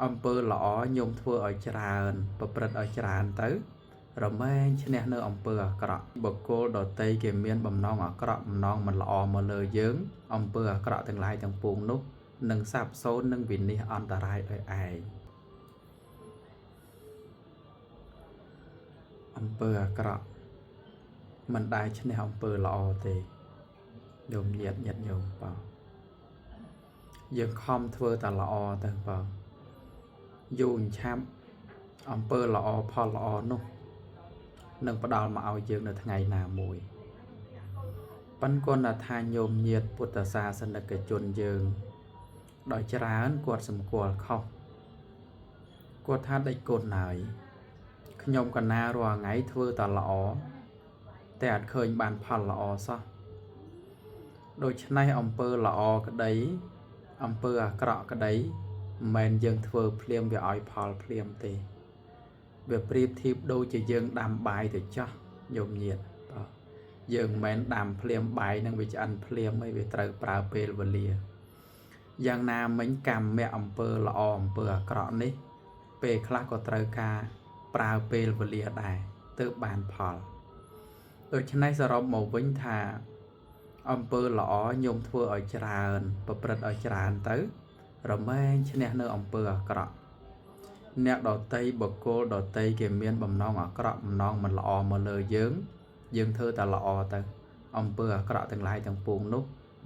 អំពើល្អញោមធ្វើឲ្យច្រើនប្រព្រឹត្តឲ្យច្រើនទៅរមែងឈ្នះនៅអំពើអាក្រក់បុគ្គលដតីគេមានបំណងអាក្រក់បំណងមិនល្អមកលើយើងអំពើអាក្រក់ទាំងឡាយទាំងពួងនោះនឹងសាបសូន្យនឹងវិនិច្ឆ័យអន្តរាយឲ្យឯងអំពើអាក្រក់មិនដែលឈ្នះអំពើល្អទេញោមញាតិញាតិញោមបងយើងខំធ្វើតែល្អទៅបងយូរឆាប់អំពើល្អផលល្អនោះនឹងផ្ដល់មកឲ្យយើងនៅថ្ងៃណាមួយប៉ុន្តែគាត់ថាញោមញាតិពុទ្ធសាសនិកជនយើងដោយច្រើនគាត់សម្គាល់ខុសគាត់ថាដេចគុណហើយខ្ញុំកណារាល់ថ្ងៃធ្វើតែល្អតែអត់ឃើញបានផលល្អសោះដូច្នេះអំពើល្អក្តីអំពើអាក្រក់ក្តីមិនមែនយើងធ្វើភ្លាមវាឲ្យផលភ្លាមទេវាប្រៀបធៀបដូចជាយើងដាំបាយទៅចោះញោមញាតិយើងមិនមែនដាំភ្លាមបាយនឹងវាឆ្អិនភ្លាមអីវាត្រូវប្រើពេលវេលាយ៉ាងណាមិញកម្មៈអំពើល្អអំពើអាក្រក់នេះពេលខ្លះក៏ត្រូវការប្រើពេលវេលាដែរទើបបានផលដូច្នេះសរុបមកវិញថាអំពើល្អញោមធ្វើឲ្យច្រើនប្រព្រឹត្តឲ្យច្រើនទៅរមែងឈ្នះនៅអំពើអាក្រក់អ្នកដតីបុគ្គលដតីគេមានបំណងអាក្រក់បំណងមិនល្អមកលើយើងធ្វើតែល្អទៅអំពើអាក្រក់ទាំងឡាយទាំងពួងនោះ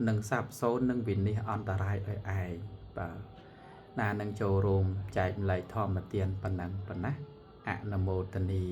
នឹងសាបសូន្យនឹងវិនិច្ឆ័យអន្តរាយឲ្យឯងបាទណានឹងចូលរួមចែកម្លែកធម្មទានប៉ុណ្ណឹងប៉ុណ្ណាអនុមោទនា